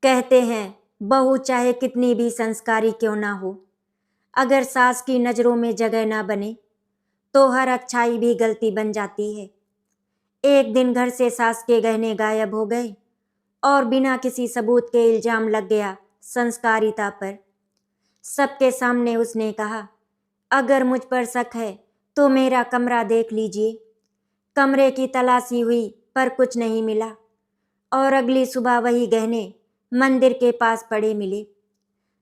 कहते हैं बहू चाहे कितनी भी संस्कारी क्यों ना हो, अगर सास की नज़रों में जगह ना बने तो हर अच्छाई भी गलती बन जाती है। एक दिन घर से सास के गहने गायब हो गए और बिना किसी सबूत के इल्जाम लग गया संस्कारिता पर। सबके सामने उसने कहा, अगर मुझ पर शक है तो मेरा कमरा देख लीजिए। कमरे की तलाशी हुई पर कुछ नहीं मिला और अगली सुबह वही गहने मंदिर के पास पड़े मिले।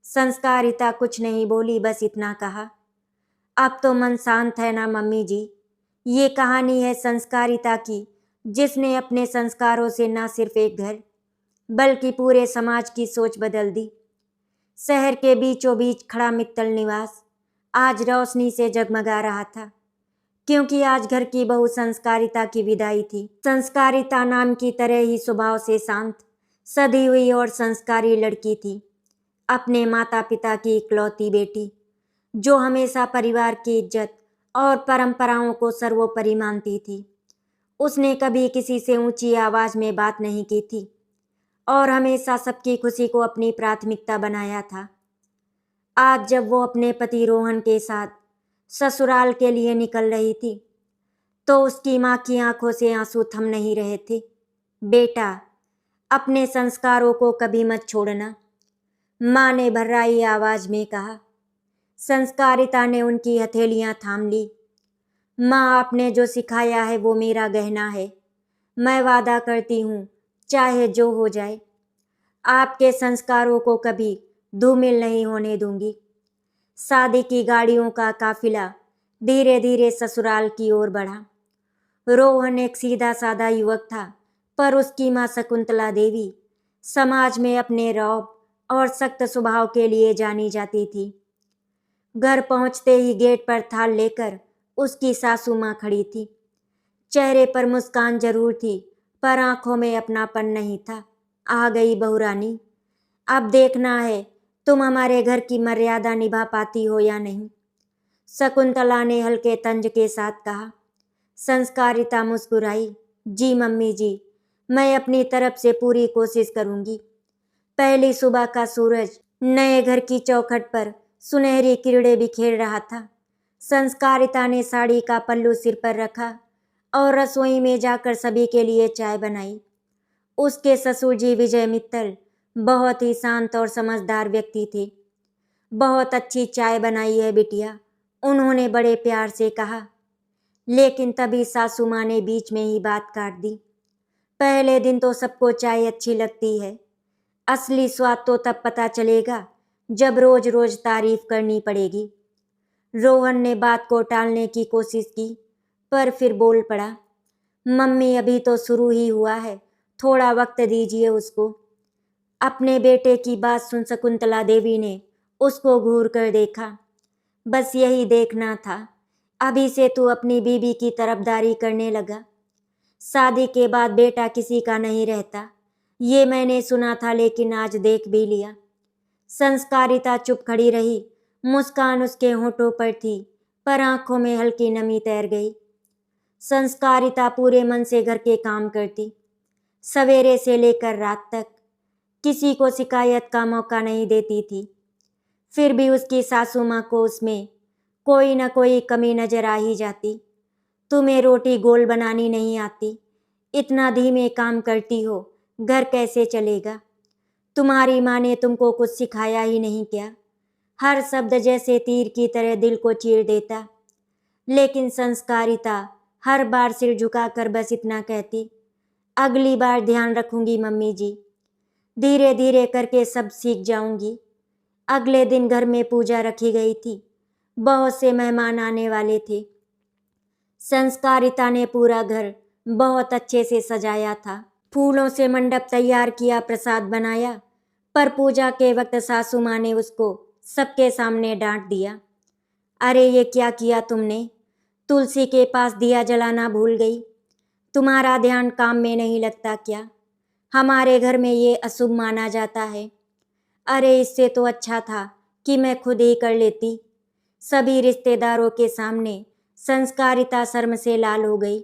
संस्कारिता कुछ नहीं बोली, बस इतना कहा, अब तो मन शांत है ना मम्मी जी। ये कहानी है संस्कारिता की, जिसने अपने संस्कारों से ना सिर्फ एक घर बल्कि पूरे समाज की सोच बदल दी। शहर के बीचों बीच खड़ा मित्तल निवास आज रोशनी से जगमगा रहा था, क्योंकि आज घर की बहू संस्कारिता की विदाई थी। संस्कारिता नाम की तरह ही स्वभाव से शांत, सधी हुई और संस्कारी लड़की थी। अपने माता पिता की इकलौती बेटी, जो हमेशा परिवार की इज्जत और परंपराओं को सर्वोपरि मानती थी। उसने कभी किसी से ऊंची आवाज में बात नहीं की थी और हमेशा सबकी खुशी को अपनी प्राथमिकता बनाया था। आज जब वो अपने पति रोहन के साथ ससुराल के लिए निकल रही थी तो उसकी माँ की आंखों से आंसू थम नहीं रहे थे। बेटा, अपने संस्कारों को कभी मत छोड़ना, माँ ने भर्राई आवाज में कहा। संस्कारिता ने उनकी हथेलियां थाम ली। माँ, आपने जो सिखाया है वो मेरा गहना है। मैं वादा करती हूँ, चाहे जो हो जाए, आपके संस्कारों को कभी धूमिल नहीं होने दूंगी। शादी की गाड़ियों का काफिला धीरे धीरे ससुराल की ओर बढ़ा। रोहन एक सीधा साधा युवक था, पर उसकी माँ शकुंतला देवी समाज में अपने रौब और सख्त स्वभाव के लिए जानी जाती थी। घर पहुंचते ही गेट पर थाल लेकर उसकी सासू माँ खड़ी थी। चेहरे पर मुस्कान जरूर थी, पर आंखों में अपनापन नहीं था। आ गई बहू रानी, अब देखना है तुम हमारे घर की मर्यादा निभा पाती हो या नहीं, शकुंतला ने हल्के तंज के साथ कहा। संस्कारिता मुस्कुराई। जी मम्मी जी, मैं अपनी तरफ से पूरी कोशिश करूंगी। पहली सुबह का सूरज नए घर की चौखट पर सुनहरी किरणें बिखेर रहा था। संस्कारिता ने साड़ी का पल्लू सिर पर रखा और रसोई में जाकर सभी के लिए चाय बनाई। उसके ससुर जी विजय मित्तल बहुत ही शांत और समझदार व्यक्ति थे। बहुत अच्छी चाय बनाई है बिटिया, उन्होंने बड़े प्यार से कहा। लेकिन तभी सासू माँ ने बीच में ही बात काट दी। पहले दिन तो सबको चाय अच्छी लगती है, असली स्वाद तो तब पता चलेगा जब रोज रोज तारीफ करनी पड़ेगी। रोहन ने बात को टालने की कोशिश की, पर फिर बोल पड़ा, मम्मी अभी तो शुरू ही हुआ है, थोड़ा वक्त दीजिए उसको। अपने बेटे की बात सुन शकुंतला देवी ने उसको घूर कर देखा। बस यही देखना था, अभी से तू अपनी बीबी की तरफदारी करने लगा। शादी के बाद बेटा किसी का नहीं रहता, ये मैंने सुना था, लेकिन आज देख भी लिया। संस्कारिता चुप खड़ी रही। मुस्कान उसके होठों पर थी, पर आंखों में हल्की नमी तैर गई। संस्कारिता पूरे मन से घर के काम करती, सवेरे से लेकर रात तक किसी को शिकायत का मौका नहीं देती थी। फिर भी उसकी सासू माँ को उसमें कोई न कोई कमी नजर आ ही जाती। तुम्हें रोटी गोल बनानी नहीं आती, इतना धीमे काम करती हो, घर कैसे चलेगा? तुम्हारी माँ ने तुमको कुछ सिखाया ही नहीं क्या? हर शब्द जैसे तीर की तरह दिल को चीर देता। लेकिन संस्कारिता हर बार सिर झुकाकर बस इतना कहती, अगली बार ध्यान रखूंगी मम्मी जी, धीरे धीरे करके सब सीख जाऊंगी। अगले दिन घर में पूजा रखी गई थी, बहुत से मेहमान आने वाले थे। संस्कारिता ने पूरा घर बहुत अच्छे से सजाया था, फूलों से मंडप तैयार किया, प्रसाद बनाया, पर पूजा के वक्त सासू माँ ने उसको सबके सामने डांट दिया। अरे ये क्या किया तुमने? तुलसी के पास दिया जलाना भूल गई? तुम्हारा ध्यान काम में नहीं लगता क्या? हमारे घर में ये अशुभ माना जाता है। अरे इससे तो अच्छा था कि मैं खुद ही कर लेती। सभी रिश्तेदारों के सामने संस्कारिता शर्म से लाल हो गई।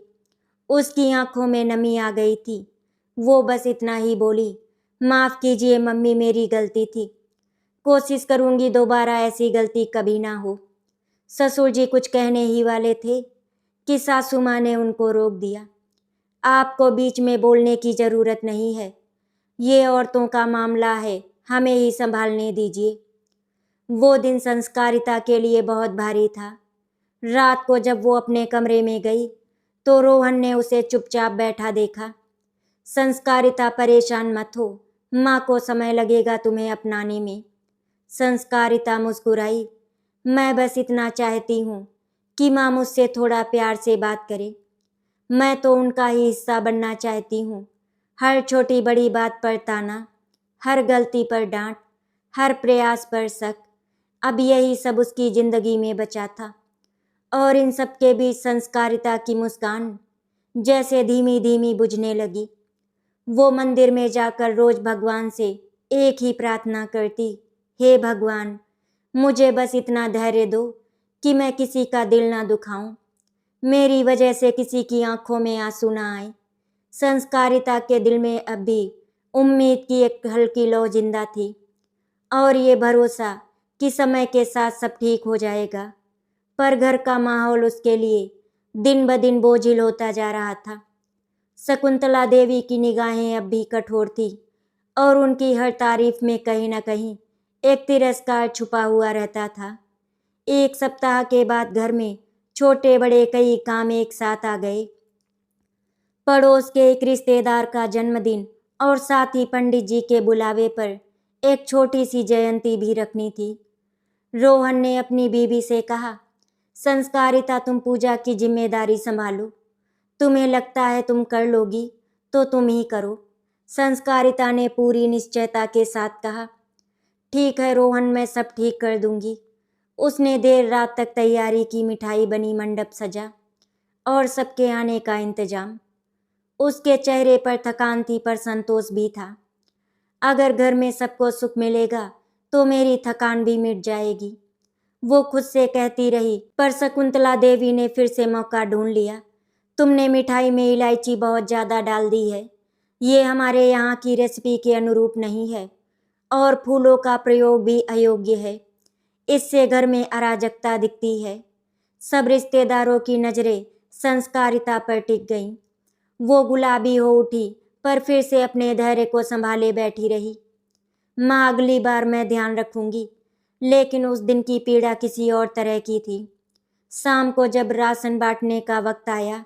उसकी आंखों में नमी आ गई थी। वो बस इतना ही बोली, माफ़ कीजिए मम्मी, मेरी गलती थी। कोशिश करूँगी दोबारा ऐसी गलती कभी ना हो। ससुर जी कुछ कहने ही वाले थे कि सासू माँ ने उनको रोक दिया। आपको बीच में बोलने की ज़रूरत नहीं है, ये औरतों का मामला है, हमें ही संभालने दीजिए। वो दिन संस्कारिता के लिए बहुत भारी था। रात को जब वो अपने कमरे में गई तो रोहन ने उसे चुपचाप बैठा देखा। संस्कारिता, परेशान मत हो, माँ को समय लगेगा तुम्हें अपनाने में। संस्कारिता मुस्कुराई। मैं बस इतना चाहती हूँ कि माँ मुझसे थोड़ा प्यार से बात करे। मैं तो उनका ही हिस्सा बनना चाहती हूँ। हर छोटी बड़ी बात पर ताना, हर गलती पर डांट, हर प्रयास पर शक, अब यही सब उसकी जिंदगी में बचा था। और इन सब के बीच संस्कारिता की मुस्कान जैसे धीमी धीमी बुझने लगी। वो मंदिर में जाकर रोज भगवान से एक ही प्रार्थना करती, हे भगवान, मुझे बस इतना धैर्य दो कि मैं किसी का दिल ना दुखाऊं, मेरी वजह से किसी की आंखों में आंसू ना आए। संस्कारिता के दिल में अब भी उम्मीद की एक हल्की लौ जिंदा थी और ये भरोसा कि समय के साथ सब ठीक हो जाएगा। पर घर का माहौल उसके लिए दिन ब दिन बोझिल होता जा रहा था। शकुंतला देवी की निगाहें अब भी कठोर थी और उनकी हर तारीफ में कहीं न कहीं एक तिरस्कार छुपा हुआ रहता था। एक सप्ताह के बाद घर में छोटे बड़े कई काम एक साथ आ गए। पड़ोस के एक रिश्तेदार का जन्मदिन और साथ ही पंडित जी के बुलावे पर एक छोटी सी जयंती भी रखनी थी। रोहन ने अपनी बीवी से कहा, संस्कारिता, तुम पूजा की जिम्मेदारी संभालो। तुम्हें लगता है तुम कर लोगी तो तुम ही करो। संस्कारिता ने पूरी निश्चयता के साथ कहा, ठीक है रोहन, मैं सब ठीक कर दूंगी। उसने देर रात तक तैयारी की, मिठाई बनी, मंडप सजा और सबके आने का इंतजाम। उसके चेहरे पर थकान थी पर संतोष भी था। अगर घर में सबको सुख मिलेगा तो मेरी थकान भी मिट जाएगी, वो खुद से कहती रही। पर शकुंतला देवी ने फिर से मौका ढूंढ लिया। तुमने मिठाई में इलायची बहुत ज़्यादा डाल दी है, ये हमारे यहाँ की रेसिपी के अनुरूप नहीं है और फूलों का प्रयोग भी अयोग्य है। इससे घर में अराजकता दिखती है। सब रिश्तेदारों की नज़रें संस्कारिता पर टिक गईं। वो गुलाबी हो उठी पर फिर से अपने धैर्य को संभाले बैठी रही। माँ, अगली बार मैं ध्यान रखूंगी। लेकिन उस दिन की पीड़ा किसी और तरह की थी। शाम को जब राशन बांटने का वक्त आया,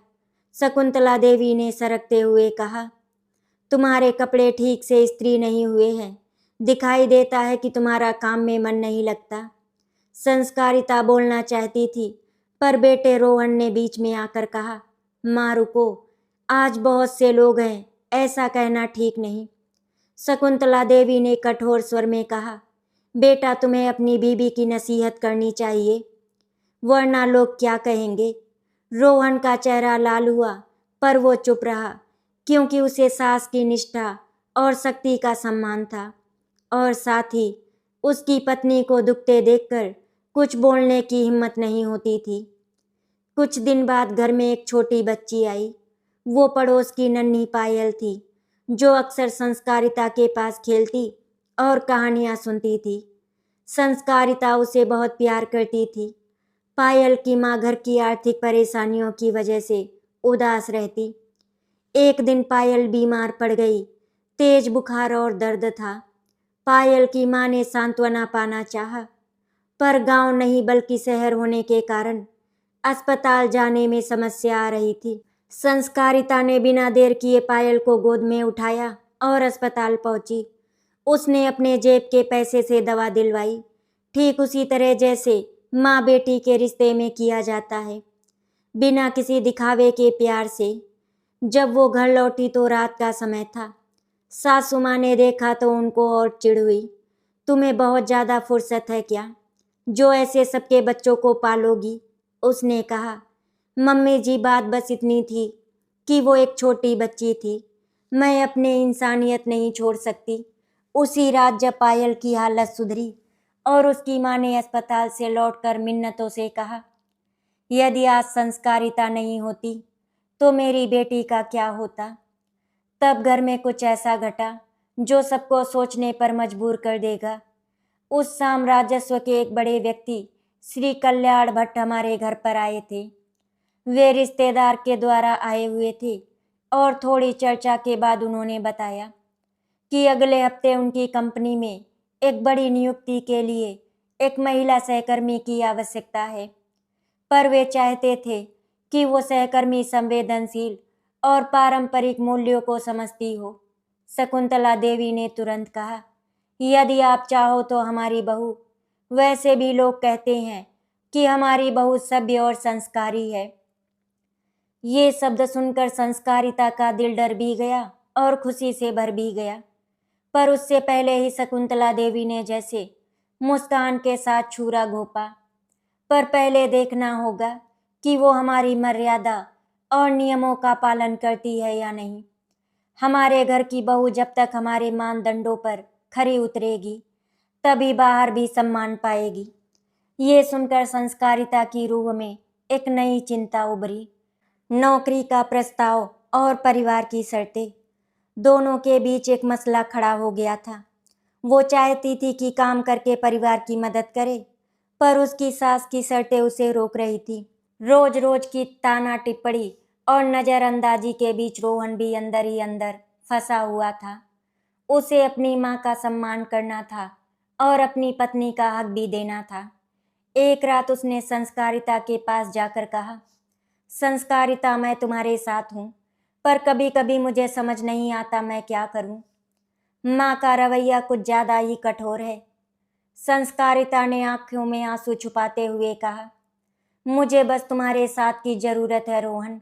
शकुंतला देवी ने सरकते हुए कहा, तुम्हारे कपड़े ठीक से इस्त्री नहीं हुए हैं, दिखाई देता है कि तुम्हारा काम में मन नहीं लगता। संस्कारिता बोलना चाहती थी पर बेटे रोहन ने बीच में आकर कहा, माँ रुको, आज बहुत से लोग हैं, ऐसा कहना ठीक नहीं। शकुंतला देवी ने कठोर स्वर में कहा, बेटा, तुम्हें अपनी बीबी की नसीहत करनी चाहिए, वरना लोग क्या कहेंगे। रोहन का चेहरा लाल हुआ पर वो चुप रहा, क्योंकि उसे सास की निष्ठा और शक्ति का सम्मान था और साथ ही उसकी पत्नी को दुखते देखकर कुछ बोलने की हिम्मत नहीं होती थी। कुछ दिन बाद घर में एक छोटी बच्ची आई। वो पड़ोस की नन्ही पायल थी, जो अक्सर संस्कारिता के पास खेलती और कहानियाँ सुनती थी। संस्कारिता उसे बहुत प्यार करती थी। पायल की माँ घर की आर्थिक परेशानियों की वजह से उदास रहती। एक दिन पायल बीमार पड़ गई। तेज बुखार और दर्द था। पायल की माँ ने सांत्वना पाना चाहा, पर गांव नहीं बल्कि शहर होने के कारण अस्पताल जाने में समस्या आ रही थी। संस्कारिता ने बिना देर किए पायल को गोद में उठाया और अस्पताल पहुंची। उसने अपने जेब के पैसे से दवा दिलवाई, ठीक उसी तरह जैसे माँ बेटी के रिश्ते में किया जाता है, बिना किसी दिखावे के प्यार से। जब वो घर लौटी तो रात का समय था। सासू माँ ने देखा तो उनको और चिढ़ हुई। तुम्हें बहुत ज़्यादा फुर्सत है क्या, जो ऐसे सबके बच्चों को पालोगी? उसने कहा। मम्मी जी, बात बस इतनी थी कि वो एक छोटी बच्ची थी, मैं अपनी इंसानियत नहीं छोड़ सकती। उसी रात जब पायल की हालत सुधरी और उसकी माँ ने अस्पताल से लौटकर मिन्नतों से कहा, यदि आज संस्कारिता नहीं होती तो मेरी बेटी का क्या होता। तब घर में कुछ ऐसा घटा जो सबको सोचने पर मजबूर कर देगा। उस शाम राजस्व के एक बड़े व्यक्ति श्री कल्याण भट्ट हमारे घर पर आए थे। वे रिश्तेदार के द्वारा आए हुए थे और थोड़ी चर्चा के बाद उन्होंने बताया कि अगले हफ्ते उनकी कंपनी में एक बड़ी नियुक्ति के लिए एक महिला सहकर्मी की आवश्यकता है, पर वे चाहते थे कि वो सहकर्मी संवेदनशील और पारंपरिक मूल्यों को समझती हो। शकुंतला देवी ने तुरंत कहा, यदि आप चाहो तो हमारी बहू, वैसे भी लोग कहते हैं कि हमारी बहू सभ्य और संस्कारी है। ये शब्द सुनकर संस्कारिता का दिल डर भी गया और खुशी से भर भी गया, पर उससे पहले ही शकुंतला देवी ने जैसे मुस्कान के साथ छुरा घोंपा, पर पहले देखना होगा कि वो हमारी मर्यादा और नियमों का पालन करती है या नहीं। हमारे घर की बहू जब तक हमारे मानदंडों पर खरी उतरेगी, तभी बाहर भी सम्मान पाएगी। ये सुनकर संस्कारिता की रूह में एक नई चिंता उभरी। नौकरी का प्रस्ताव और परिवार की शर्तें, दोनों के बीच एक मसला खड़ा हो गया था। वो चाहती थी कि काम करके परिवार की मदद करे, पर उसकी सास की शर्तें उसे रोक रही थी। रोज रोज की ताना टिप्पणी और नज़रअंदाजी के बीच रोहन भी अंदर ही अंदर फंसा हुआ था। उसे अपनी माँ का सम्मान करना था और अपनी पत्नी का हक भी देना था। एक रात उसने संस्कारिता के पास जाकर कहा, संस्कारिता, मैं तुम्हारे साथ हूँ, पर कभी कभी मुझे समझ नहीं आता मैं क्या करूँ। माँ का रवैया कुछ ज़्यादा ही कठोर है। संस्कारिता ने आंखों में आंसू छुपाते हुए कहा, मुझे बस तुम्हारे साथ की ज़रूरत है रोहन।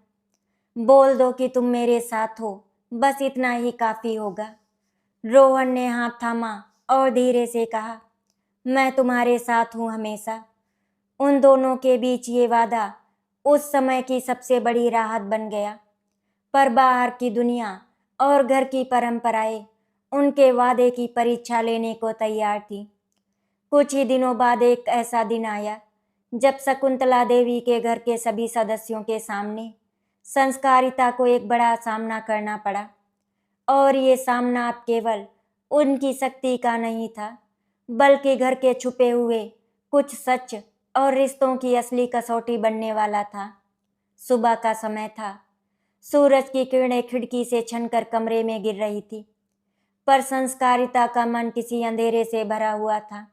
बोल दो कि तुम मेरे साथ हो, बस इतना ही काफ़ी होगा। रोहन ने हाथ थामा और धीरे से कहा, मैं तुम्हारे साथ हूँ हमेशा। उन दोनों के बीच ये वादा उस समय की सबसे बड़ी राहत बन गया, पर बाहर की दुनिया और घर की परंपराएं उनके वादे की परीक्षा लेने को तैयार थी। कुछ ही दिनों बाद एक ऐसा दिन आया जब शकुंतला देवी के घर के सभी सदस्यों के सामने संस्कारिता को एक बड़ा सामना करना पड़ा। और ये सामना अब केवल उनकी शक्ति का नहीं था, बल्कि घर के छुपे हुए कुछ सच और रिश्तों की असली कसौटी बनने वाला था। सुबह का समय था। सूरज की किरणें खिड़की से छनकर कमरे में गिर रही थी, पर संस्कारिता का मन किसी अंधेरे से भरा हुआ था।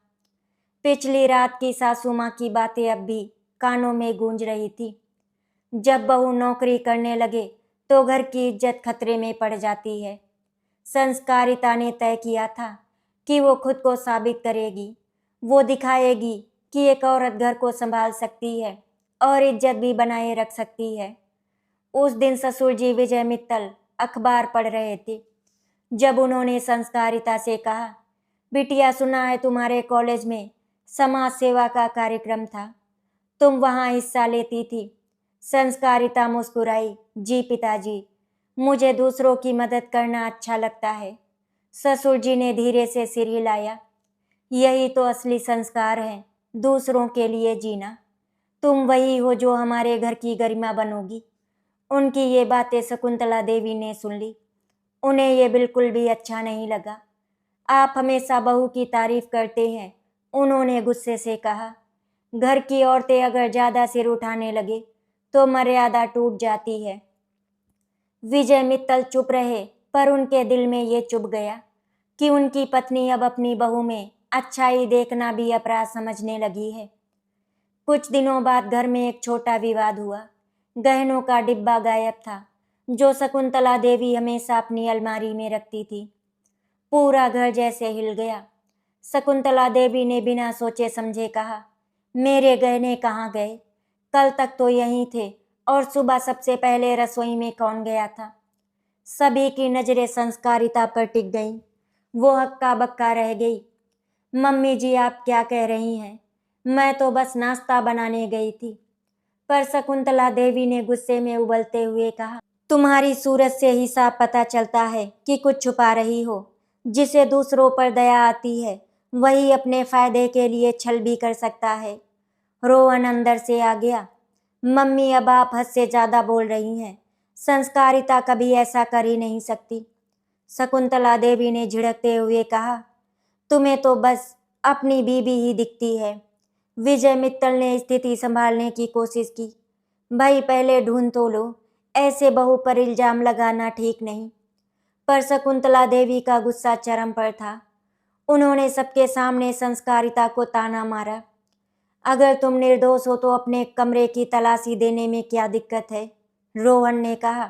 पिछली रात की सासू माँ की बातें अब भी कानों में गूंज रही थी। जब बहू नौकरी करने लगे तो घर की इज्जत खतरे में पड़ जाती है। संस्कारिता ने तय किया था कि वो खुद को साबित करेगी। वो दिखाएगी कि एक औरत घर को संभाल सकती है और इज्जत भी बनाए रख सकती है। उस दिन ससुर जी विजय मित्तल अखबार पढ़ रहे थे जब उन्होंने संस्कारिता से कहा, बिटिया, सुना है तुम्हारे कॉलेज में समाज सेवा का कार्यक्रम था, तुम वहाँ हिस्सा लेती थी। संस्कारिता मुस्कुराई, जी पिताजी, मुझे दूसरों की मदद करना अच्छा लगता है। ससुर जी ने धीरे से सिर हिलाया, यही तो असली संस्कार है, दूसरों के लिए जीना। तुम वही हो जो हमारे घर की गरिमा बनोगी। उनकी ये बातें शकुंतला देवी ने सुन ली। उन्हें ये बिल्कुल भी अच्छा नहीं लगा। आप हमेशा बहू की तारीफ करते हैं, उन्होंने गुस्से से कहा। घर की औरतें अगर ज़्यादा सिर उठाने लगे तो मर्यादा टूट जाती है। विजय मित्तल चुप रहे, पर उनके दिल में ये चुभ गया कि उनकी पत्नी अब अपनी बहू में अच्छाई देखना भी अपराध समझने लगी है। कुछ दिनों बाद घर में एक छोटा विवाद हुआ। गहनों का डिब्बा गायब था, जो शकुंतला देवी हमेशा अपनी अलमारी में रखती थी। पूरा घर जैसे हिल गया। शकुंतला देवी ने बिना सोचे समझे कहा, मेरे गहने कहाँ गए? कल तक तो यहीं थे, और सुबह सबसे पहले रसोई में कौन गया था? सभी की नजरें संस्कारिता पर टिक गईं। वो हक्का बक्का रह गई। मम्मी जी, आप क्या कह रही हैं? मैं तो बस नाश्ता बनाने गई थी। पर शकुंतला देवी ने गुस्से में उबलते हुए कहा, तुम्हारी सूरत से ही साफ पता चलता है कि कुछ छुपा रही हो। जिसे दूसरों पर दया आती है, वही अपने फायदे के लिए छल भी कर सकता है। रोहन अंदर से आ गया। मम्मी, अब आप हद से ज़्यादा बोल रही हैं। संस्कारिता कभी ऐसा कर ही नहीं सकती। शकुंतला देवी ने झिड़कते हुए कहा, तुम्हें तो बस अपनी बीबी ही दिखती है। विजय मित्तल ने स्थिति संभालने की कोशिश की। भाई पहले ढूंढ तो लो, ऐसे बहू पर इल्जाम लगाना ठीक नहीं। पर शकुंतला देवी का गुस्सा चरम पर था। उन्होंने सबके सामने संस्कारिता को ताना मारा। अगर तुम निर्दोष हो तो अपने कमरे की तलाशी देने में क्या दिक्कत है? रोहन ने कहा।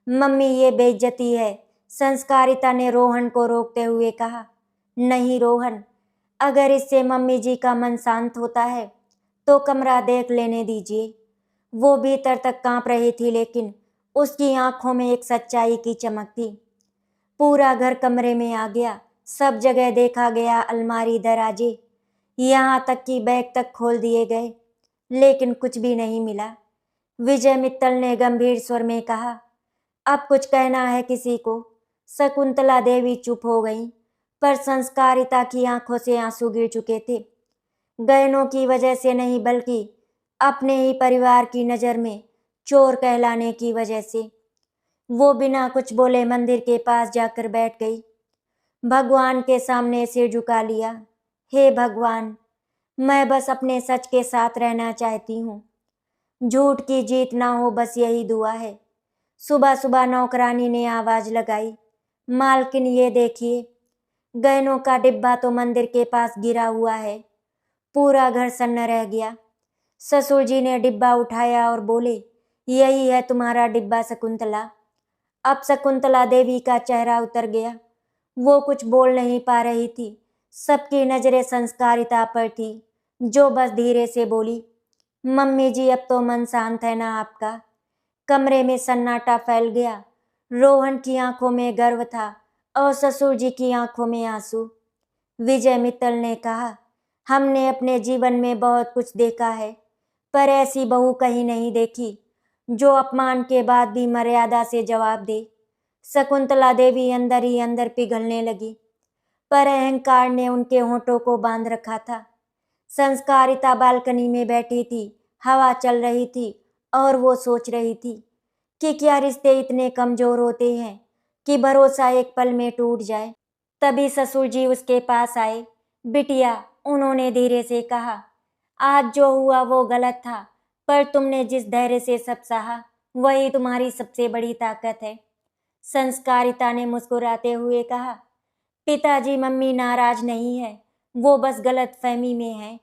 मम्मी ये बेइज्जती है, संस्कारिता ने रोहन को रोकते हुए कहा। नहीं रोहन, अगर इससे मम्मी जी का मन शांत होता है तो कमरा देख लेने दीजिए। वो भीतर तक कांप रही थी, लेकिन उसकी आंखों में एक सच्चाई की चमक थी। पूरा घर कमरे में आ गया। सब जगह देखा गया, अलमारी, दराजे, यहाँ तक कि बैग तक खोल दिए गए, लेकिन कुछ भी नहीं मिला। विजय मित्तल ने गंभीर स्वर में कहा, अब कुछ कहना है किसी को? शकुंतला देवी चुप हो गई, पर संस्कारिता की आंखों से आंसू गिर चुके थे। गहनों की वजह से नहीं, बल्कि अपने ही परिवार की नज़र में चोर कहलाने की वजह से। वो बिना कुछ बोले मंदिर के पास जाकर बैठ गई। भगवान के सामने सिर झुका लिया। हे भगवान, मैं बस अपने सच के साथ रहना चाहती हूँ। झूठ की जीत ना हो, बस यही दुआ है। सुबह सुबह नौकरानी ने आवाज लगाई, मालकिन ये देखिए, गहनों का डिब्बा तो मंदिर के पास गिरा हुआ है। पूरा घर सन्न रह गया। ससुर जी ने डिब्बा उठाया और बोले, यही है तुम्हारा डिब्बा शकुंतला। अब शकुंतला देवी का चेहरा उतर गया। वो कुछ बोल नहीं पा रही थी। सबकी नजरें संस्कारिता पर थी, जो बस धीरे से बोली, मम्मी जी अब तो मन शांत है ना आपका? कमरे में सन्नाटा फैल गया। रोहन की आंखों में गर्व था और ससुर जी की आंखों में आंसू। विजय मित्तल ने कहा, हमने अपने जीवन में बहुत कुछ देखा है, पर ऐसी बहू कहीं नहीं देखी जो अपमान के बाद भी मर्यादा से जवाब दे। शकुंतला देवी अंदर ही अंदर पिघलने लगी, पर अहंकार ने उनके होंठों को बांध रखा था। संस्कारिता बालकनी में बैठी थी, हवा चल रही थी और वो सोच रही थी कि क्या रिश्ते इतने कमजोर होते हैं कि भरोसा एक पल में टूट जाए। तभी ससुर जी उसके पास आए। बिटिया, उन्होंने धीरे से कहा, आज जो हुआ वो गलत था, पर तुमने जिस धैर्य से सब सहा, वही तुम्हारी सबसे बड़ी ताकत है। संस्कारिता ने मुस्कुराते हुए कहा, पिताजी मम्मी नाराज नहीं है, वो बस गलत फहमी में है।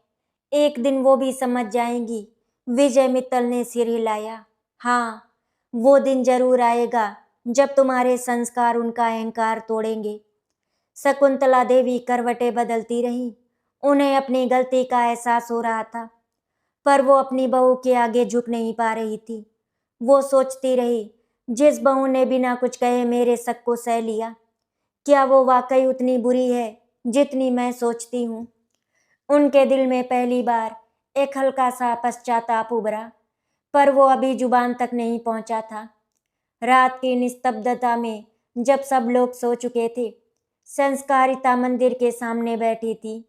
एक दिन वो भी समझ जाएंगी। विजय मित्तल ने सिर हिलाया। हाँ, वो दिन जरूर आएगा जब तुम्हारे संस्कार उनका अहंकार तोड़ेंगे। शकुंतला देवी करवटें बदलती रहीं। उन्हें अपनी गलती का एहसास हो रहा था, पर वो अपनी बहू के आगे झुक नहीं पा रही थी। वो सोचती रही, जिस बहू ने बिना कुछ कहे मेरे शक को सह लिया, क्या वो वाकई उतनी बुरी है जितनी मैं सोचती हूँ? उनके दिल में पहली बार एक हल्का सा पश्चाताप उभरा, पर वो अभी जुबान तक नहीं पहुंचा था। रात की निस्तब्धता में जब सब लोग सो चुके थे, संस्कारिता मंदिर के सामने बैठी थी।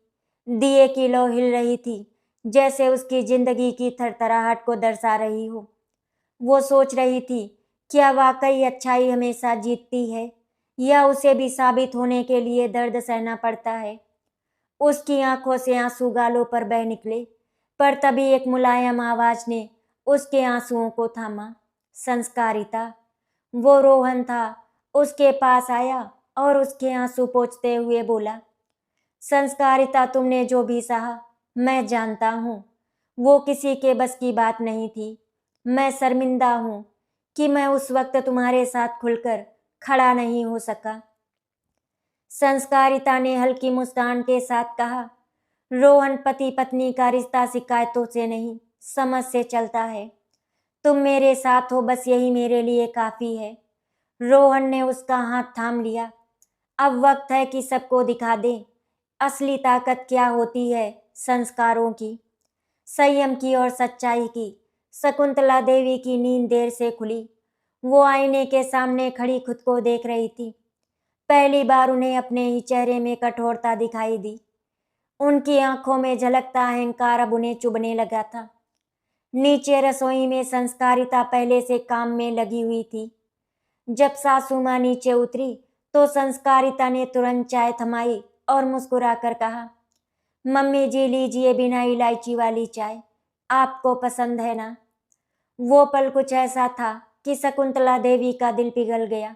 दिए की लौ हिल रही थी, जैसे उसकी जिंदगी की थरथराहट को दर्शा रही हो। वो सोच रही थी, क्या वाकई अच्छाई हमेशा जीतती है, या उसे भी साबित होने के लिए दर्द सहना पड़ता है? उसकी आंखों से आंसू गालों पर बह निकले, पर तभी एक मुलायम आवाज ने उसके आंसुओं को थामा। संस्कारिता। वो रोहन था, उसके पास आया और उसके आंसू पोंछते हुए बोला, संस्कारिता, तुमने जो भी सहा मैं जानता हूँ, वो किसी के बस की बात नहीं थी। मैं शर्मिंदा हूँ कि मैं उस वक्त तुम्हारे साथ खुलकर खड़ा नहीं हो सका। संस्कारिता ने हल्की मुस्कान के साथ कहा, रोहन, पति पत्नी का रिश्ता शिकायतों से नहीं, समझ से चलता है। तुम मेरे साथ हो, बस यही मेरे लिए काफी है। रोहन ने उसका हाथ थाम लिया। अब वक्त है कि सबको दिखा दे असली ताकत क्या होती है, संस्कारों की, संयम की और सच्चाई की। शकुंतला देवी की नींद देर से खुली। वो आईने के सामने खड़ी खुद को देख रही थी। पहली बार उन्हें अपने ही चेहरे में कठोरता दिखाई दी। उनकी आंखों में झलकता अहंकार अब उन्हें चुभने लगा था। नीचे रसोई में संस्कारिता पहले से काम में लगी हुई थी। जब सासू माँ नीचे उतरी तो संस्कारिता ने तुरंत चाय थमाई और मुस्कुराकर कहा, मम्मी जी लीजिए बिना इलायची वाली चाय, आपको पसंद है ना। वो पल कुछ ऐसा था कि शकुंतला देवी का दिल पिघल गया।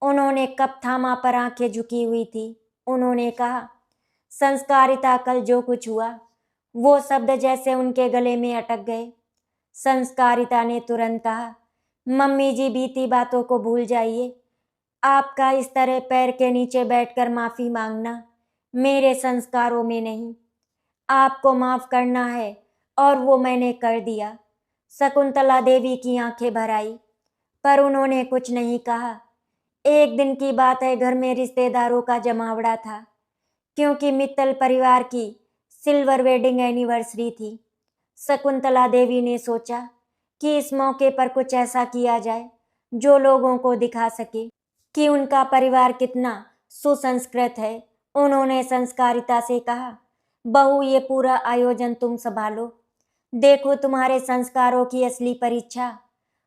उन्होंने कप थामा पर आंखें झुकी हुई थी। उन्होंने कहा, संस्कारिता कल जो कुछ हुआ वो शब्द जैसे उनके गले में अटक गए। संस्कारिता ने तुरंत कहा, मम्मी जी बीती बातों को भूल जाइए। आपका इस तरह पैर के नीचे बैठकर माफी मांगना मेरे संस्कारों में नहीं। आपको माफ करना है और वो मैंने कर दिया। शकुंतला देवी की आंखें भर आई, पर उन्होंने कुछ नहीं कहा। एक दिन की बात है, घर में रिश्तेदारों का जमावड़ा था, क्योंकि मित्तल परिवार की सिल्वर वेडिंग एनिवर्सरी थी। शकुंतला देवी ने सोचा कि इस मौके पर कुछ ऐसा किया जाए जो लोगों को दिखा सके कि उनका परिवार कितना सुसंस्कृत है। उन्होंने संस्कारिता से कहा, बहू ये पूरा आयोजन तुम संभालो। देखो तुम्हारे संस्कारों की असली परीक्षा।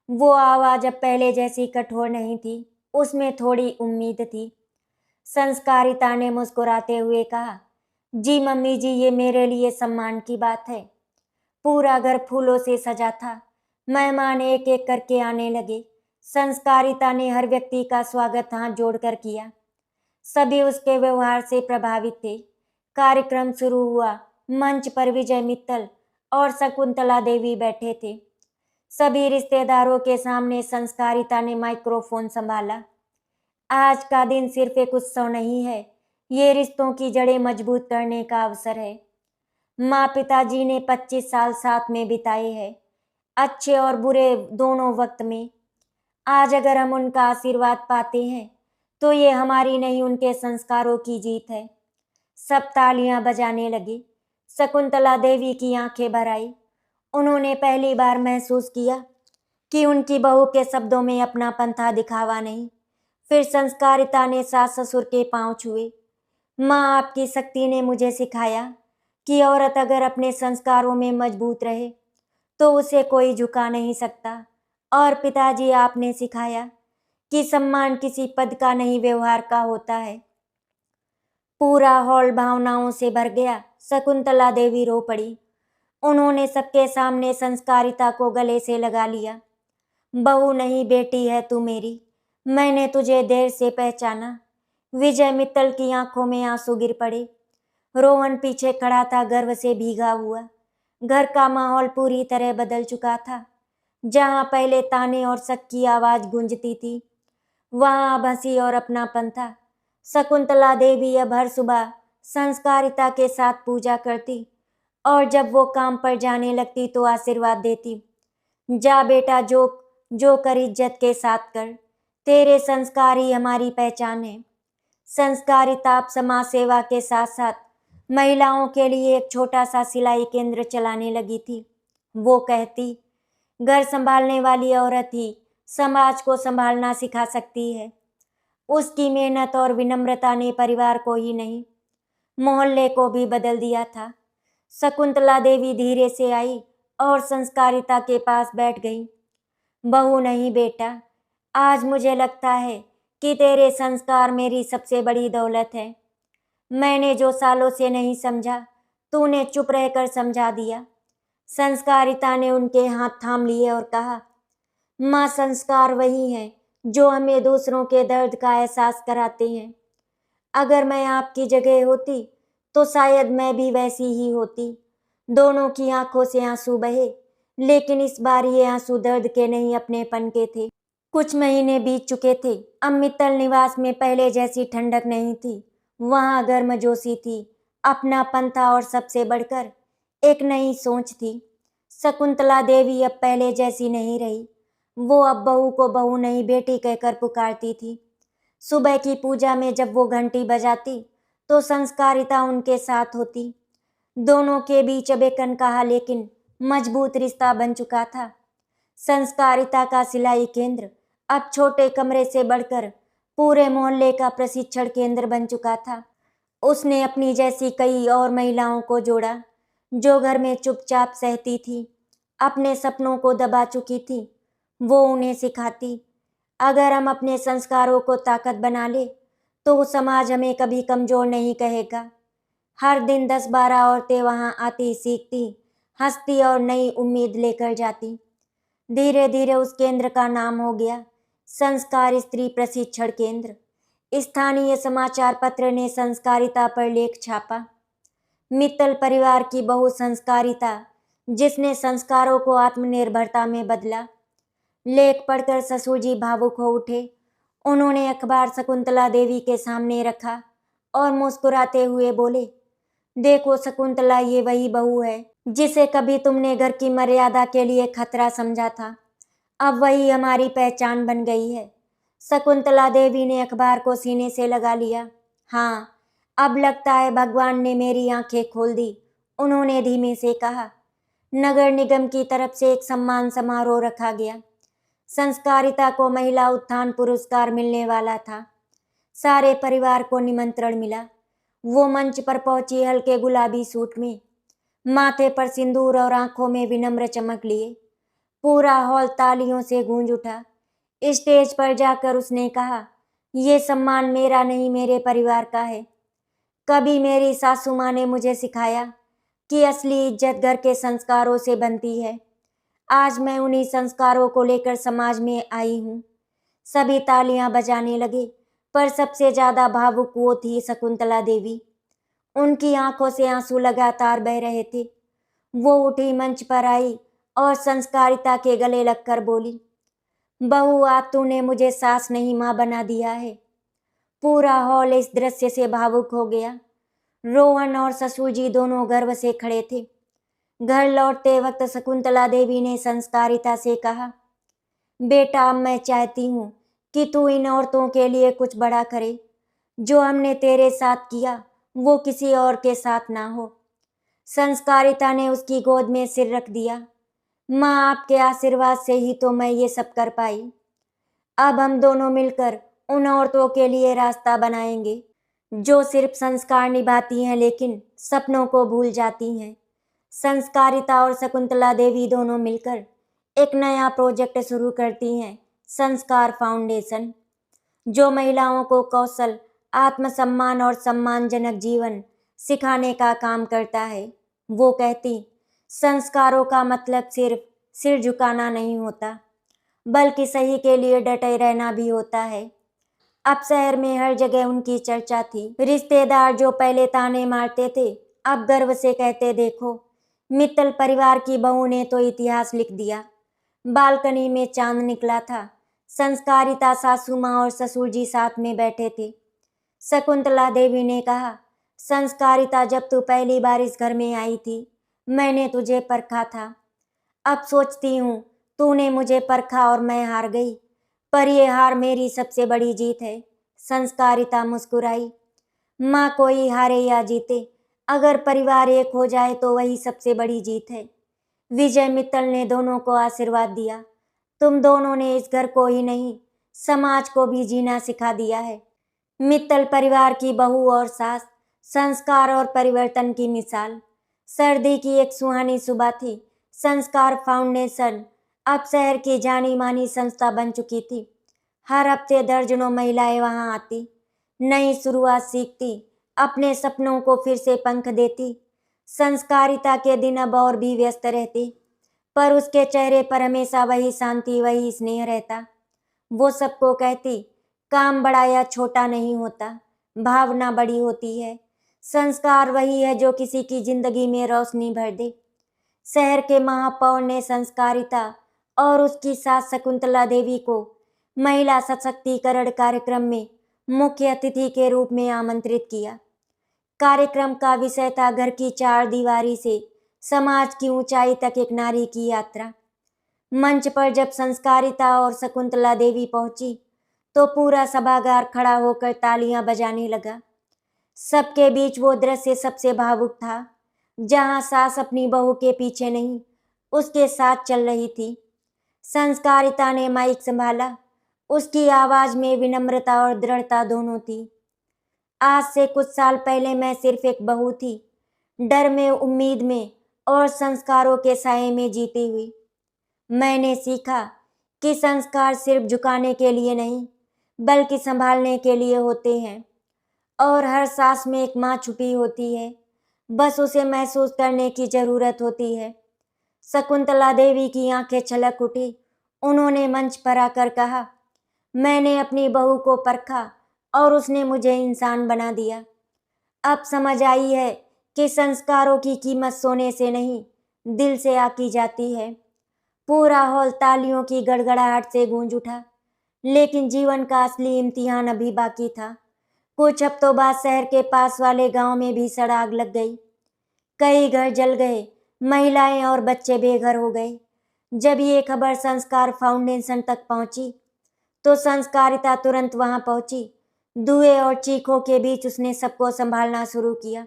वो आवाज अब पहले जैसी कठोर नहीं थी, उसमें थोड़ी उम्मीद थी। संस्कारिता ने मुस्कुराते हुए कहा, जी मम्मी जी, ये मेरे लिए सम्मान की बात है। पूरा घर फूलों से सजा था। मेहमान एक एक करके आने लगे। संस्कारिता ने हर व्यक्ति का स्वागत हाथ जोड़कर किया। सभी उसके व्यवहार से प्रभावित थे। कार्यक्रम शुरू हुआ। मंच पर विजय मित्तल और शकुंतला देवी बैठे थे। सभी रिश्तेदारों के सामने संस्कारिता ने माइक्रोफोन संभाला। आज का दिन सिर्फ एक उत्सव नहीं है, ये रिश्तों की जड़ें मजबूत करने का अवसर है। माँ पिताजी ने 25 साल साथ में बिताए हैं, अच्छे और बुरे दोनों वक्त में। आज अगर हम उनका आशीर्वाद पाते हैं तो ये हमारी नहीं, उनके संस्कारों की जीत है। सब तालियां बजाने लगी। शकुंतला देवी की आंखें भर आई। उन्होंने पहली बार महसूस किया कि उनकी बहू के शब्दों में अपनापन था, दिखावा नहीं। फिर संस्कारिता ने सास ससुर के पांव छुए। माँ, आपकी शक्ति ने मुझे सिखाया कि औरत अगर अपने संस्कारों में मजबूत रहे तो उसे कोई झुका नहीं सकता। और पिताजी, आपने सिखाया कि सम्मान किसी पद का नहीं, व्यवहार का होता है। पूरा हॉल भावनाओं से भर गया। शकुंतला देवी रो पड़ी। उन्होंने सबके सामने संस्कारिता को गले से लगा लिया। बहू नहीं, बेटी है तू मेरी। मैंने तुझे देर से पहचाना। विजय मित्तल की आंखों में आंसू गिर पड़े। रोहन पीछे खड़ा था, गर्व से भीगा हुआ। घर का माहौल पूरी तरह बदल चुका था। जहां पहले ताने और शक की आवाज गूंजती थी, वहां अब हंसी और अपनापन था। शकुंतला देवी अब हर सुबह संस्कारिता के साथ पूजा करती और जब वो काम पर जाने लगती तो आशीर्वाद देती। जा बेटा, जो जो कर इज्जत के साथ कर। तेरे संस्कार ही हमारी पहचान है। संस्कारिता अब समाज सेवा के साथ साथ महिलाओं के लिए एक छोटा सा सिलाई केंद्र चलाने लगी थी। वो कहती, घर संभालने वाली औरत ही समाज को संभालना सिखा सकती है। उसकी मेहनत और विनम्रता ने परिवार को ही नहीं, मोहल्ले को भी बदल दिया था। शकुंतला देवी धीरे से आई और संस्कारिता के पास बैठ गई। बहू नहीं बेटा, आज मुझे लगता है कि तेरे संस्कार मेरी सबसे बड़ी दौलत है। मैंने जो सालों से नहीं समझा, तूने चुप रहकर समझा दिया। संस्कारिता ने उनके हाथ थाम लिए और कहा, माँ, संस्कार वही हैं जो हमें दूसरों के दर्द का एहसास कराते हैं। अगर मैं आपकी जगह होती तो शायद मैं भी वैसी ही होती। दोनों की आंखों से आंसू बहे, लेकिन इस बार ये आंसू दर्द के नहीं, अपनेपन के थे। कुछ महीने बीत चुके थे। अब मित्तल निवास में पहले जैसी ठंडक नहीं थी। वहां गर्मजोशी थी, अपनापन था और सबसे बढ़कर एक नई सोच थी। शकुंतला देवी अब पहले जैसी नहीं रही। वो अब बहू को बहू नहीं, बेटी कहकर पुकारती थी। सुबह की पूजा में जब वो घंटी बजाती तो संस्कारिता उनके साथ होती। दोनों के बीच अब एक अनकहा लेकिन मजबूत रिश्ता बन चुका था। संस्कारिता का सिलाई केंद्र अब छोटे कमरे से बढ़कर पूरे मोहल्ले का प्रशिक्षण केंद्र बन चुका था। उसने अपनी जैसी कई और महिलाओं को जोड़ा जो घर में चुपचाप सहती थी, अपने सपनों को दबा चुकी थी। वो उन्हें सिखाती, अगर हम अपने संस्कारों को ताकत बना ले तो समाज हमें कभी कमजोर नहीं कहेगा। हर दिन 10-12 औरतें वहां आती, सीखती, हंसती और नई उम्मीद लेकर जाती। धीरे धीरे उस केंद्र का नाम हो गया संस्कार स्त्री प्रशिक्षण केंद्र। स्थानीय समाचार पत्र ने संस्कारिता पर लेख छापा। मित्तल परिवार की बहु संस्कारिता, जिसने संस्कारों को आत्मनिर्भरता में बदला। लेख पढ़कर ससुर जी भावुक हो उठे। उन्होंने अखबार शकुंतला देवी के सामने रखा और मुस्कुराते हुए बोले, देखो शकुंतला, ये वही बहू है जिसे कभी तुमने घर की मर्यादा के लिए खतरा समझा था। अब वही हमारी पहचान बन गई है। शकुंतला देवी ने अखबार को सीने से लगा लिया। हाँ, अब लगता है भगवान ने मेरी आंखें खोल दी, उन्होंने धीमे से कहा। नगर निगम की तरफ से एक सम्मान समारोह रखा गया। संस्कारिता को महिला उत्थान पुरस्कार मिलने वाला था। सारे परिवार को निमंत्रण मिला। वो मंच पर पहुंची हल्के गुलाबी सूट में, माथे पर सिंदूर और आंखों में विनम्र चमक लिए। पूरा हॉल तालियों से गूंज उठा। स्टेज पर जाकर उसने कहा, ये सम्मान मेरा नहीं, मेरे परिवार का है। कभी मेरी सासू माँ ने मुझे सिखाया कि असली इज्जत घर के संस्कारों से बनती है। आज मैं उन्हीं संस्कारों को लेकर समाज में आई हूँ। सभी तालियां बजाने लगे, पर सबसे ज्यादा भावुक वो थी शकुंतला देवी। उनकी आंखों से आंसू लगातार बह रहे थे। वो उठी, मंच पर आई और संस्कारिता के गले लगकर बोली, बहू, आज तूने मुझे सास नहीं माँ बना दिया है। पूरा हॉल इस दृश्य से भावुक हो गया। रोहन और ससुर जी दोनों गर्व से खड़े थे। घर लौटते वक्त शकुंतला देवी ने संस्कारिता से कहा, बेटा, अब मैं चाहती हूँ कि तू इन औरतों के लिए कुछ बड़ा करे। जो हमने तेरे साथ किया वो किसी और के साथ ना हो। संस्कारिता ने उसकी गोद में सिर रख दिया। माँ, आपके आशीर्वाद से ही तो मैं ये सब कर पाई। अब हम दोनों मिलकर उन औरतों के लिए रास्ता बनाएंगे जो सिर्फ संस्कार निभाती हैं लेकिन सपनों को भूल जाती हैं। संस्कारिता और शकुंतला देवी दोनों मिलकर एक नया प्रोजेक्ट शुरू करती हैं, संस्कार फाउंडेशन, जो महिलाओं को कौशल, आत्मसम्मान और सम्मानजनक जीवन सिखाने का काम करता है। वो कहती, संस्कारों का मतलब सिर्फ सिर झुकाना नहीं होता, बल्कि सही के लिए डटे रहना भी होता है। अब शहर में हर जगह उनकी चर्चा थी। रिश्तेदार जो पहले ताने मारते थे, अब गर्व से कहते, देखो, मित्तल परिवार की बहू ने तो इतिहास लिख दिया। बालकनी में चांद निकला था। संस्कारिता, सासू माँ और ससुर जी साथ में बैठे थे। शकुंतला देवी ने कहा, संस्कारिता, जब तू पहली बार इस घर में आई थी, मैंने तुझे परखा था। अब सोचती हूँ, तूने मुझे परखा और मैं हार गई, पर यह हार मेरी सबसे बड़ी जीत है। संस्कारिता मुस्कुराई। माँ, कोई हारे या जीते, अगर परिवार एक हो जाए तो वही सबसे बड़ी जीत है। विजय मित्तल ने दोनों को आशीर्वाद दिया। तुम दोनों ने इस घर को ही नहीं, समाज को भी जीना सिखा दिया है। मित्तल परिवार की बहू और सास, संस्कार और परिवर्तन की मिसाल। सर्दी की एक सुहानी सुबह थी। संस्कार फाउंडेशन अब शहर की जानी मानी संस्था बन चुकी थी। हर हफ्ते दर्जनों महिलाएं वहां आती, नई शुरुआत सीखती, अपने सपनों को फिर से पंख देती। संस्कारिता के दिन अब और भी व्यस्त रहते, पर उसके चेहरे पर हमेशा वही शांति, वही स्नेह रहता। वो सबको कहती, काम बड़ा या छोटा नहीं होता, भावना बड़ी होती है। संस्कार वही है जो किसी की जिंदगी में रोशनी भर दे। शहर के महापौर ने संस्कारिता और उसकी सास शकुंतला देवी को महिला सशक्तिकरण कार्यक्रम में मुख्य अतिथि के रूप में आमंत्रित किया। कार्यक्रम का विषय था घर की चार दीवारी से समाज की ऊंचाई तक एक नारी की यात्रा। मंच पर जब संस्कारिता और शकुंतला देवी पहुंची तो पूरा सभागार खड़ा होकर तालियां बजाने लगा। सबके बीच वो दृश्य सबसे भावुक था, जहां सास अपनी बहू के पीछे नहीं, उसके साथ चल रही थी। संस्कारिता ने माइक संभाला। उसकी आवाज में विनम्रता और दृढ़ता दोनों थी। आज से कुछ साल पहले मैं सिर्फ एक बहू थी, डर में, उम्मीद में और संस्कारों के साए में जीती हुई। मैंने सीखा कि संस्कार सिर्फ झुकाने के लिए नहीं बल्कि संभालने के लिए होते हैं और हर सांस में एक माँ छुपी होती है, बस उसे महसूस करने की जरूरत होती है। शकुंतला देवी की आंखें छलक उठी। उन्होंने मंच पर आकर कहा, मैंने अपनी बहू को परखा और उसने मुझे इंसान बना दिया। अब समझ आई है कि संस्कारों की कीमत सोने से नहीं दिल से आकी जाती है। पूरा हॉल तालियों की गड़गड़ाहट से गूंज उठा, लेकिन जीवन का असली इम्तिहान अभी बाकी था। कुछ हफ्तों बाद शहर के पास वाले गांव में भीषण आग लग गई। कई घर जल गए, महिलाएं और बच्चे बेघर हो गए। जब ये खबर संस्कार फाउंडेशन तक पहुंची तो संस्कारिता तुरंत वहां पहुंची। धुएं और चीखों के बीच उसने सबको संभालना शुरू किया।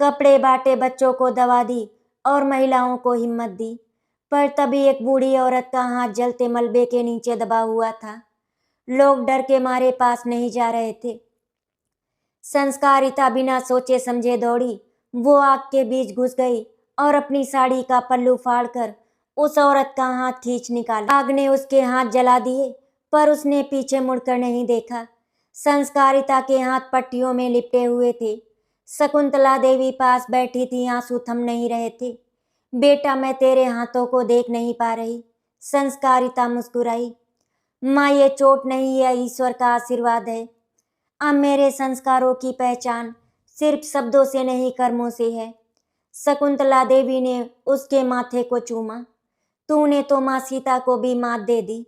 कपड़े बांटे, बच्चों को दवा दी और महिलाओं को हिम्मत दी। पर तभी एक बूढ़ी औरत का हाथ जलते मलबे के नीचे दबा हुआ था। लोग डर के मारे पास नहीं जा रहे थे। संस्कारिता बिना सोचे समझे दौड़ी। वो आग के बीच घुस गई और अपनी साड़ी का पल्लू फाड़कर उस औरत का हाथ खींच निकाला। आग ने उसके हाथ जला दिए, पर उसने पीछे मुड़कर नहीं देखा। संस्कारिता के हाथ पट्टियों में लिपटे हुए थे। शकुंतला देवी पास बैठी थी, आंसू थम नहीं रहे थे। बेटा, मैं तेरे हाथों को देख नहीं पा रही। संस्कारिता मुस्कुराई। माँ, ये चोट नहीं है, ईश्वर का आशीर्वाद है। अब मेरे संस्कारों की पहचान सिर्फ शब्दों से नहीं कर्मों से है। शकुंतला देवी ने उसके माथे को चूमा। तूने तो माँ सीता को भी मात दे दी।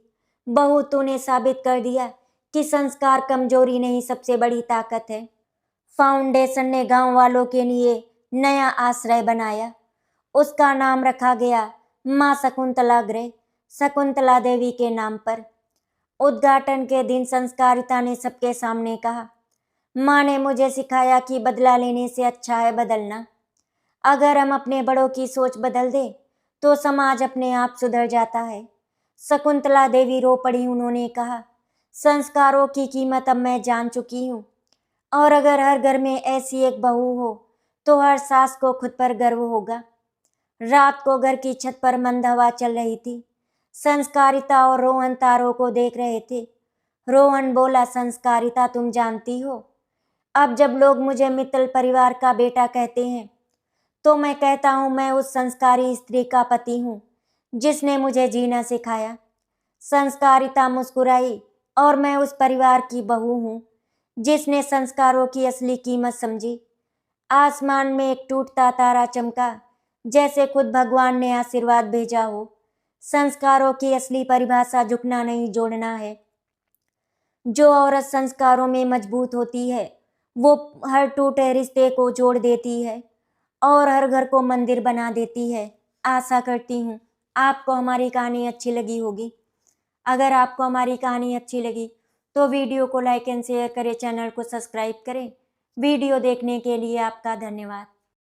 बहू, तूने साबित कर दिया कि संस्कार कमजोरी नहीं, सबसे बड़ी ताकत है। फाउंडेशन ने गांव वालों के लिए नया आश्रय बनाया। उसका नाम रखा गया माँ शकुंतला गृह, शकुंतला देवी के नाम पर। उद्घाटन के दिन संस्कारिता ने सबके सामने कहा, माँ ने मुझे सिखाया कि बदला लेने से अच्छा है बदलना। अगर हम अपने बड़ों की सोच बदल दें तो समाज अपने आप सुधर जाता है। शकुंतला देवी रो पड़ी। उन्होंने कहा, संस्कारों की कीमत अब मैं जान चुकी हूँ, और अगर हर घर में ऐसी एक बहू हो तो हर सास को खुद पर गर्व होगा। रात को घर की छत पर मंद हवा चल रही थी। संस्कारिता और रोहन तारों को देख रहे थे। रोहन बोला, संस्कारिता, तुम जानती हो, अब जब लोग मुझे मित्तल परिवार का बेटा कहते हैं तो मैं कहता हूँ मैं उस संस्कारी स्त्री का पति हूँ जिसने मुझे जीना सिखाया। संस्कारिता मुस्कुराई, और मैं उस परिवार की बहू हूँ जिसने संस्कारों की असली कीमत समझी। आसमान में एक टूटता तारा चमका, जैसे खुद भगवान ने आशीर्वाद भेजा हो। संस्कारों की असली परिभाषा झुकना नहीं, जोड़ना है। जो औरत संस्कारों में मजबूत होती है वो हर टूटे रिश्ते को जोड़ देती है और हर घर को मंदिर बना देती है। आशा करती हूँ आपको हमारी कहानी अच्छी लगी होगी। अगर आपको हमारी कहानी अच्छी लगी तो वीडियो को लाइक एंड शेयर करें, चैनल को सब्सक्राइब करें। वीडियो देखने के लिए आपका धन्यवाद।